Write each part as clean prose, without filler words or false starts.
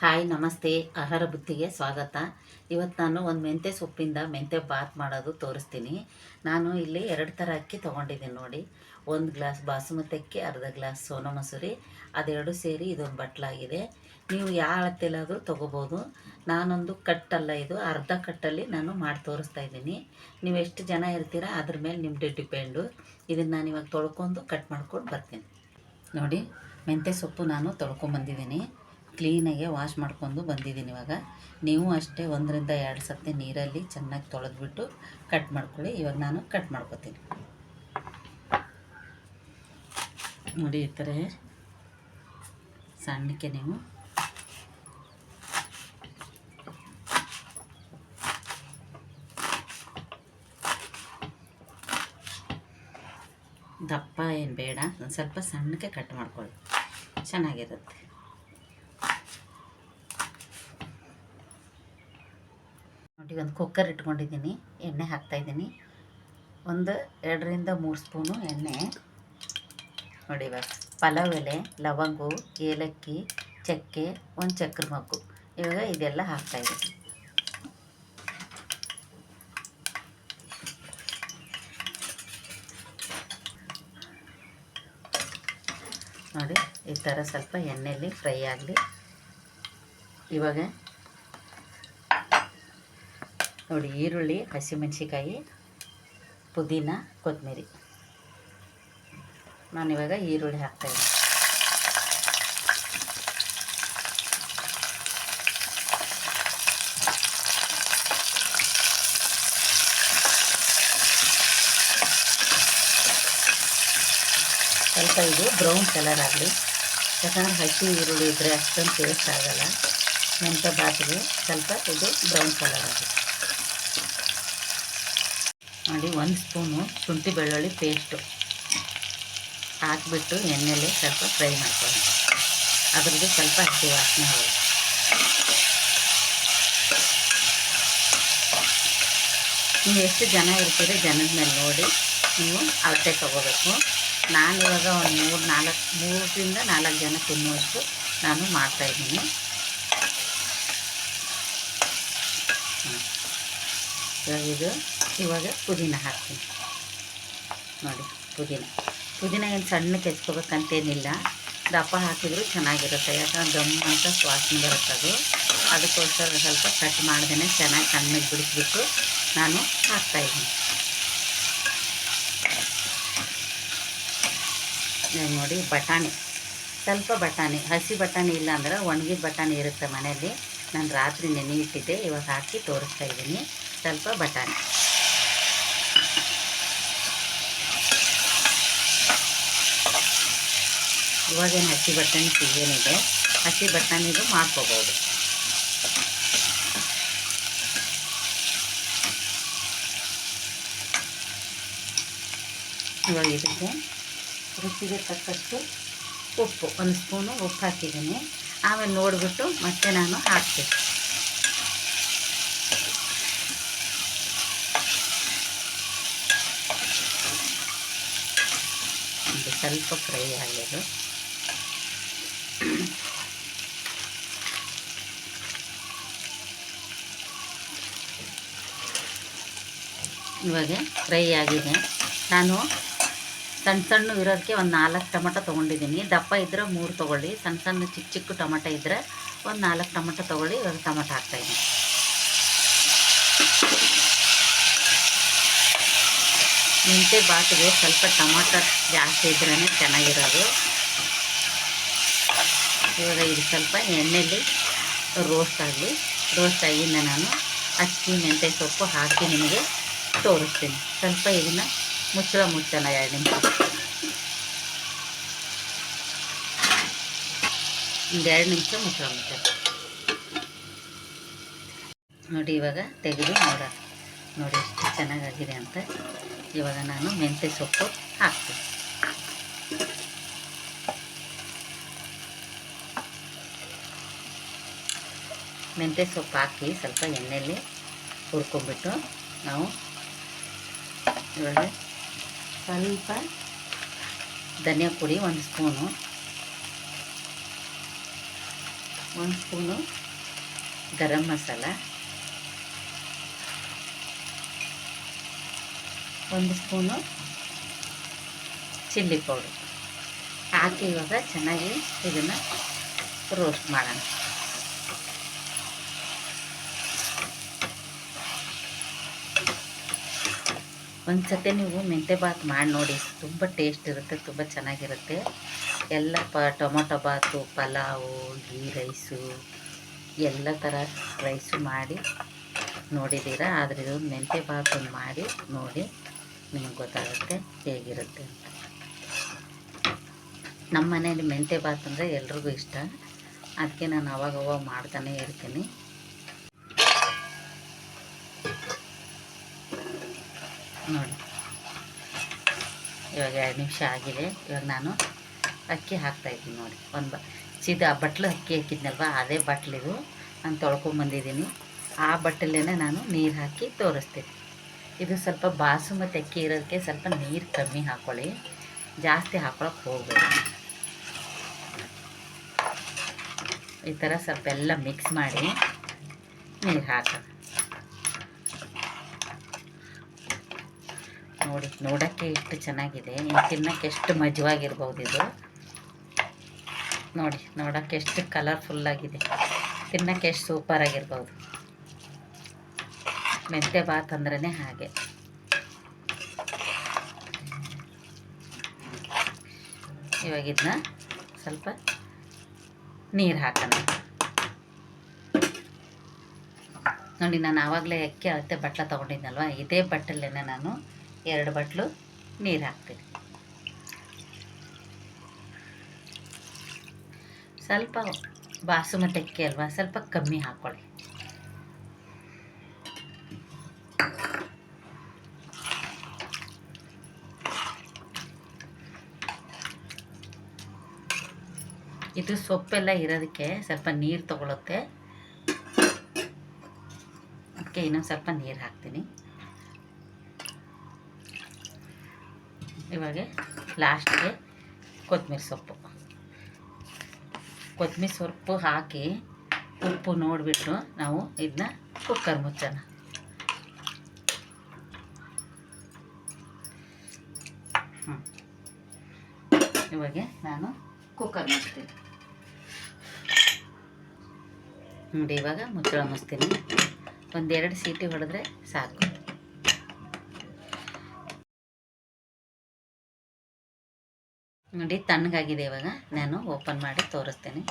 Hi ನಮಸ್ತೆ. ಆಹಾರ ಬುತ್ತಿಗೆ ಸ್ವಾಗತ. ಇವತ್ತು ನಾನು ಒಂದು ಮೆಂತ್ಯ ಸೊಪ್ಪಿಂದ ಮೆಂತ್ಯ ಬಾತ್ ಮಾಡೋದು ತೋರಿಸ್ತೀನಿ. ನಾನು ಇಲ್ಲಿ 2 ಥರ ಅಕ್ಕಿ ತೊಗೊಂಡಿದ್ದೀನಿ ನೋಡಿ. 1 ಗ್ಲಾಸ್ ಬಾಸುಮತಿ ಅಕ್ಕಿ, ಅರ್ಧ ಗ್ಲಾಸ್ ಸೋನಾ ಮಸೂರಿ, ಅದೆರಡು ಸೇರಿ ಇದೊಂದು ಬಟ್ಲಾಗಿದೆ. ನೀವು ಯಾವ ಅಳತೆಲಾದರೂ ತೊಗೋಬೋದು. ನಾನೊಂದು ಕಟ್ಟಲ್ಲ, ಇದು ಅರ್ಧ ಕಟ್ಟಲ್ಲಿ ನಾನು ಮಾಡಿ ತೋರಿಸ್ತಾ ಇದ್ದೀನಿ. ನೀವು ಎಷ್ಟು ಜನ ಇರ್ತೀರಾ ಅದ್ರ ಮೇಲೆ ನಿಮ್ಮದು ಡಿಪೆಂಡು. ಇದನ್ನು ನಾನು ಇವಾಗ ತೊಳ್ಕೊಂಡು ಕಟ್ ಮಾಡ್ಕೊಂಡು ಬರ್ತೀನಿ ನೋಡಿ. ಮೆಂತ್ಯ ಸೊಪ್ಪು ನಾನು ತೊಳ್ಕೊಂಬಂದಿದ್ದೀನಿ, ಕ್ಲೀನಾಗಿ ವಾಶ್ ಮಾಡ್ಕೊಂಡು ಬಂದಿದ್ದೀನಿ. ಇವಾಗ ನೀವು ಅಷ್ಟೇ 1 ರಿಂದ 2 ಸತಿ ನೀರಲ್ಲಿ ಚೆನ್ನಾಗಿ ತೊಳೆದ್ಬಿಟ್ಟು ಕಟ್ ಮಾಡ್ಕೊಳ್ಳಿ. ಇವಾಗ ನಾನು ಕಟ್ ಮಾಡ್ಕೊತೀನಿ ನೋಡಿ. ಈ ಥರ ಸಣ್ಣಕ್ಕೆ ನೀವು ದಪ್ಪ ಏನು ಬೇಡ, ಒಂದು ಸ್ವಲ್ಪ ಸಣ್ಣಕ್ಕೆ ಕಟ್ ಮಾಡ್ಕೊಳ್ಳಿ, ಚೆನ್ನಾಗಿರುತ್ತೆ. ನೋಡಿ, ಒಂದು ಕುಕ್ಕರ್ ಇಟ್ಕೊಂಡಿದ್ದೀನಿ, ಎಣ್ಣೆ ಹಾಕ್ತಾಯಿದ್ದೀನಿ. 2 ರಿಂದ 3 ಸ್ಪೂನು ಎಣ್ಣೆ ನೋಡಿ. ಇವಾಗ ಪಲಾವ್ ಎಲೆ, ಲವಂಗು, ಏಲಕ್ಕಿ, ಚಕ್ಕೆ, ಒಂದು ಚಕ್ರ ಮಗ್ಗು, ಇವಾಗ ಇದೆಲ್ಲ ಹಾಕ್ತಾಯಿದ್ದೀನಿ. ನೋಡಿ, ಈ ಥರ ಸ್ವಲ್ಪ ಎಣ್ಣೆಯಲ್ಲಿ ಫ್ರೈ ಆಗಲಿ. ಇವಾಗ ನೋಡಿ, ಈರುಳ್ಳಿ, ಹಸಿಮೆಣಸಿಕಾಯಿ, ಪುದೀನ, ಕೊತ್ತಂಬರಿ. ನಾನಿವಾಗ ಈರುಳ್ಳಿ ಹಾಕ್ತಾಯಿದ್ದೀನಿ. ಸ್ವಲ್ಪ ಇದು ಬ್ರೌನ್ ಕಲರ್ ಆಗಲಿ, ಯಾಕಂದರೆ ಹಸಿ ಈರುಳ್ಳಿ ಇದ್ದರೆ ಅಷ್ಟೊಂದು ಟೇಸ್ಟ್ ಆಗೋಲ್ಲ. ಮೆಂತ್ಯ ಬಾತಿಗೆ ಸ್ವಲ್ಪ ಇದು ಬ್ರೌನ್ ಕಲರ್ ಆಗುತ್ತೆ ನೋಡಿ. 1 ಸ್ಪೂನು ಶುಂಠಿ ಬೆಳ್ಳುಳ್ಳಿ ಪೇಸ್ಟು ಹಾಕಿಬಿಟ್ಟು ಎಣ್ಣೆಯಲ್ಲಿ ಸ್ವಲ್ಪ ಫ್ರೈ ಮಾಡ್ಕೊಳ್ಳಿ. ಅದ್ರದ್ದು ಸ್ವಲ್ಪ ಹಸಿ ವಾಸನೆ ಹೋಗಿ. ನೀವು ಎಷ್ಟು ಜನ ಇರ್ತೀರಿ ಜನದ ಮೇಲೆ ನೋಡಿ ನೀವು ಅಳತೆ ತೊಗೋಬೇಕು. ನಾನಿವಾಗ ಒಂದು 3 ರಿಂದ 4 ಜನ ತಿನ್ನುವಷ್ಟು ನಾನು ಮಾಡ್ತಾಯಿದ್ದೀನಿ. ಇವಾಗ ಪುದೀನ ಹಾಕ್ತೀನಿ ನೋಡಿ. ಪುದೀನ ಏನು ಸಣ್ಣಕ್ಕೆ ಹೆಚ್ಕೋಬೇಕಂತೇನಿಲ್ಲ, ದಪ್ಪ ಹಾಕಿದರೂ ಚೆನ್ನಾಗಿರುತ್ತೆ. ಯಾಕಂದ್ರೆ ಗಮ್ ಅಂತ ವಾಸನೆ ಬರುತ್ತೆ ಅದು. ಅದಕ್ಕೋಸ್ಕರ ಸ್ವಲ್ಪ ಕಟ್ ಮಾಡ್ದೇ ಚೆನ್ನಾಗಿ ಸಣ್ಣಗೆ ಬಿಡಿಸ್ಬಿಟ್ಟು ನಾನು ಹಾಕ್ತಾಯಿದ್ದೀನಿ ನೋಡಿ. ಬಟಾಣಿ, ಸ್ವಲ್ಪ ಬಟಾಣಿ, ಹಸಿ ಬಟಾಣಿ ಇಲ್ಲ ಅಂದ್ರೆ ಒಣಗಿದ ಬಟಾಣಿ ಇರುತ್ತೆ ಮನೆಯಲ್ಲಿ, ನಾನು ರಾತ್ರಿ ನೆನೆ ಇಟ್ಟಿದ್ದೆ, ಇವಾಗ ಹಾಕಿ ತೋರಿಸ್ತಾ ಇದ್ದೀನಿ. ಸ್ವಲ್ಪ ಬಟಾಣಿ, ಇವಾಗೇನು ಹಸಿ ಬಟಾಣಿ ಸೀಸನಿದೆ, ಹಸಿ ಬಟಾಣಿದು ಮಾಡ್ಕೋಬೋದು. ಇವಾಗ ಇದಕ್ಕೆ ರುಚಿಗೆ ತಕ್ಕಷ್ಟು ಉಪ್ಪು, 1 ಸ್ಪೂನು ಉಪ್ಪು ಹಾಕಿದ್ದೀನಿ. ಆಮೇಲೆ ನೋಡಿಬಿಟ್ಟು ಮತ್ತೆ ನಾನು ಹಾಕ್ತೀನಿ. ಸ್ವಲ್ಪ ಫ್ರೈ ಆಗೋದು. ಇವಾಗ ಫ್ರೈ ಆಗಿದೆ. ನಾನು ಸಣ್ಣ ಇರೋದಕ್ಕೆ ಒಂದು 4 ಟೊಮಟೊ ತೊಗೊಂಡಿದ್ದೀನಿ. ದಪ್ಪ ಇದ್ದರೆ 3 ತೊಗೊಳ್ಳಿ, ಸಣ್ಣ ಚಿಕ್ಕ ಟೊಮಟೊ ಇದ್ದರೆ ಒಂದು 4 ಟೊಮಟೊ ತೊಗೊಳ್ಳಿ. ಇವಾಗ ಟೊಮಟೊ ಹಾಕ್ತಾಯಿದ್ದೀನಿ. ಮೆಂತ್ಯ ಬಾತಿಗೆ ಸ್ವಲ್ಪ ಟೊಮಟೊ ಜಾಸ್ತಿ ಇದ್ರೇ ಚೆನ್ನಾಗಿರೋದು. ಇವಾಗ ಇದು ಸ್ವಲ್ಪ ಎಣ್ಣೆಯಲ್ಲಿ ರೋಸ್ಟ್ ಆಗಲಿ. ರೋಸ್ಟ್ ಆಗಿಂದ ನಾನು ಅಕ್ಕಿ, ಮೆಂತ್ಯ ಸೊಪ್ಪು ಹಾಕಿ ನಿಮಗೆ ತೋರಿಸ್ತೀನಿ. ಸ್ವಲ್ಪ ಇದನ್ನು ಮುಚ್ಚಳ 2 ನಿಮಿಷ, 2 ನಿಮಿಷ ಮುಚ್ಚಳ ನೋಡಿ. ಇವಾಗ ತೆಗೆದು ನೋಡಿ ಎಷ್ಟು ಚೆನ್ನಾಗಾಗಿದೆ ಅಂತ. ಇವಾಗ ನಾನು ಮೆಂತ್ಯ ಸೊಪ್ಪು ಹಾಕ್ತೀನಿ. ಮೆಂತ್ಯ ಸೊಪ್ಪು ಹಾಕಿ ಸ್ವಲ್ಪ ಎಣ್ಣೆಯಲ್ಲಿ ಹುರ್ಕೊಂಬಿಟ್ಟು ನಾವು ಇವಾಗ ಸ್ವಲ್ಪ ಧನಿಯಾ ಪುಡಿ 1 spoon, 1 spoon garam masala, 1 spoon chilli powder ಹಾಕಿ ಇವಾಗ ಚೆನ್ನಾಗಿ ಇದನ್ನು ರೋಸ್ಟ್ ಮಾಡೋಣ. ಒಂದು ಸತಿ ನೀವು ಮೆಂತ್ಯ ಬಾತ್ ಮಾಡಿ ನೋಡಿ, ತುಂಬ ಟೇಸ್ಟ್ ಇರುತ್ತೆ, ತುಂಬ ಚೆನ್ನಾಗಿರುತ್ತೆ. ಎಲ್ಲ ಟೊಮೊಟೊ ಬಾತು, ಪಲಾವು, ಗೀ ರೈಸು ಎಲ್ಲ ಥರ ರೈಸು ಮಾಡಿ ನೋಡಿದ್ದೀರಾ. ಆದರೆ ಇದು ಮೆಂತ್ಯ ಬಾತ್ ಮಾಡಿ ನೋಡಿ, ನಿಮಗೆ ಗೊತ್ತಾಗುತ್ತೆ ಹೇಗಿರುತ್ತೆ ಅಂತ. ನಮ್ಮ ಮನೇಲಿ ಮೆಂತ್ಯ ಬಾತ್ ಅಂದರೆ ಎಲ್ರಿಗೂ ಇಷ್ಟ, ಅದಕ್ಕೆ ನಾನು ಅವಾಗವಾಗ ಮಾಡ್ತಾನೆ ಇರ್ತೀನಿ. ನೋಡಿ ಇವಾಗ 2 ನಿಮಿಷ ಆಗಿದೆ. ಇವಾಗ ನಾನು ಅಕ್ಕಿ ಹಾಕ್ತಾಯಿದ್ದೀನಿ ನೋಡಿ. ಬಟ್ಲು ಅಕ್ಕಿ ಹಾಕಿದ್ನಲ್ವ, ಅದೇ ಬಟ್ಲಿದು ನಾನು ತೊಳ್ಕೊಂಬಂದಿದ್ದೀನಿ. ಆ ಬಟ್ಟಲೇ ನಾನು ನೀರು ಹಾಕಿ ತೋರಿಸ್ತೀನಿ. ಇದು ಸ್ವಲ್ಪ ಬಾಸುಮತಿ ಅಕ್ಕಿ ಇರೋದಕ್ಕೆ ಸ್ವಲ್ಪ ನೀರು ಕಮ್ಮಿ ಹಾಕ್ಕೊಳ್ಳಿ, ಜಾಸ್ತಿ ಹಾಕ್ಕೊಳಕ್ಕೆ ಹೋಗಬೇಡಿ. ಈ ಥರ ಸ್ವಲ್ಪ ಎಲ್ಲ ಮಿಕ್ಸ್ ಮಾಡಿ ನೀರು ಹಾಕೋಣ. ನೋಡಿ, ನೋಡೋಕ್ಕೆ ಎಷ್ಟು ಚೆನ್ನಾಗಿದೆ, ಇನ್ನು ತಿನ್ನೋಕ್ಕೆ ಎಷ್ಟು ಮಜವಾಗಿರ್ಬೋದು ಇದು. ನೋಡಿ, ನೋಡೋಕ್ಕೆ ಎಷ್ಟು ಕಲರ್ಫುಲ್ಲಾಗಿದೆ, ತಿನ್ನೋಕ್ಕೆ ಎಷ್ಟು ಸೂಪರಾಗಿರ್ಬೋದು. ಮೆಂತ್ಯ ಬಾತ್ ಅಂದ್ರೇ ಹಾಗೆ. ಇವಾಗ ಇದನ್ನ ಸ್ವಲ್ಪ ನೀರು ಹಾಕೋಣ. ನೋಡಿ, ನಾನು ಆವಾಗಲೇ ಅಕ್ಕಿ ಅಳತೆ ಬಟ್ಲ ತೊಗೊಂಡಿದ್ನಲ್ವ, ಇದೇ ಬಟ್ಟಲೇ ನಾನು 2 ಬಟ್ಲು ನೀರು ಹಾಕ್ತೀನಿ. ಸ್ವಲ್ಪ ಬಾಸುಮತಿ ಅಕ್ಕಿ ಅಲ್ವಾ, ಸ್ವಲ್ಪ ಕಮ್ಮಿ ಹಾಕ್ಕೊಳ್ಳಿ. ಇದು ಸೊಪ್ಪೆಲ್ಲ ಇರೋದಕ್ಕೆ ಸ್ವಲ್ಪ ನೀರು ತಗೊಳುತ್ತೆ, ಅದಕ್ಕೆ ಇನ್ನೊಂದು ಸ್ವಲ್ಪ ನೀರು ಹಾಕ್ತೀನಿ. ಇವಾಗ ಲಾಸ್ಟ್ಗೆ ಕೊತ್ತಂಬರಿ ಸೊಪ್ಪು ಹಾಕಿ ಉಪ್ಪು ನೋಡಿಬಿಟ್ಟು ನಾವು ಇದನ್ನ ಕುಕ್ಕರ್ ಮುಚ್ಚೋಣ. ಇವಾಗ ನಾನು ಕುಕ್ಕರ್ ಮುಚ್ತೀನಿ ನೋಡಿ. ಇವಾಗ ಮುಚ್ಚಳ ಮುಚ್ತೀನಿ, 1-2 ಸೀಟಿ ಹೊಡೆದ್ರೆ ಸಾಕು. ನೋಡಿ, ತಣ್ಣಗಾಗಿದೆ. ಇವಾಗ ನಾನು ಓಪನ್ ಮಾಡಿ ತೋರಿಸ್ತೇನೆ.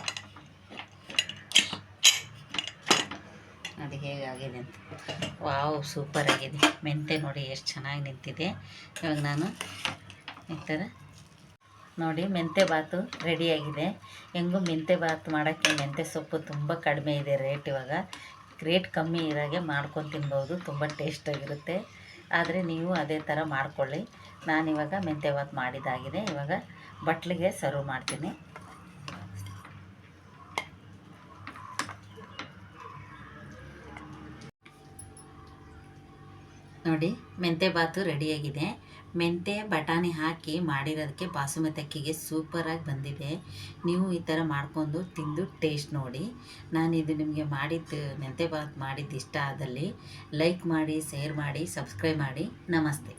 ನೋಡಿ ಹೇಗಾಗಿದೆ ಅಂತ. ವಾವ್, ಸೂಪರ್ ಆಗಿದೆ. ಮೆಂತ್ಯ ನೋಡಿ ಎಷ್ಟು ಚೆನ್ನಾಗಿ ನಿಂತಿದೆ. ಇವಾಗ ನಾನು ಈ ಥರ ನೋಡಿ, ಮೆಂತ್ಯ ಬಾತು ರೆಡಿಯಾಗಿದೆ. ಹೆಂಗೂ ಮೆಂತ್ಯ ಬಾತ್ ಮಾಡೋಕ್ಕೆ ಮೆಂತ್ಯ ಸೊಪ್ಪು ತುಂಬ ಕಡಿಮೆ ಇದೆ ರೇಟ್. ಇವಾಗ ರೇಟ್ ಕಮ್ಮಿ ಇರಾಗೆ ಮಾಡ್ಕೊಂಡು ತಿನ್ಬೋದು, ತುಂಬ ಟೇಸ್ಟಾಗಿರುತ್ತೆ. ಆದರೆ ನೀವು ಅದೇ ಥರ ಮಾಡ್ಕೊಳ್ಳಿ. ನಾನಿವಾಗ ಮೆಂತ್ಯ ಬಾತ್ ಮಾಡಿದ್ದಾಗಿದೆ. ಇವಾಗ ಬಟ್ಲಿಗೆ ಸರ್ವ್ ಮಾಡ್ತೀನಿ. ನೋಡಿ, ಮೆಂತ್ಯ ಬಾತು ರೆಡಿಯಾಗಿದೆ. ಮೆಂತ್ಯ ಬಟಾಣಿ ಹಾಕಿ ಮಾಡಿರೋದಕ್ಕೆ ಬಾಸುಮತಿ ಅಕ್ಕಿಗೆ ಸೂಪರಾಗಿ ಬಂದಿದೆ. ನೀವು ಈ ಥರ ಮಾಡ್ಕೊಂಡು ತಿಂದು ಟೇಸ್ಟ್ ನೋಡಿ. ನಾನಿದು ನಿಮಗೆ ಮಾಡಿದ್ದು ಮೆಂತ್ಯ ಬಾತ್ ಮಾಡಿದ್ದು ಇಷ್ಟ ಆದಲ್ಲಿ ಲೈಕ್ ಮಾಡಿ, ಶೇರ್ ಮಾಡಿ, ಸಬ್ಸ್ಕ್ರೈಬ್ ಮಾಡಿ. ನಮಸ್ತೆ.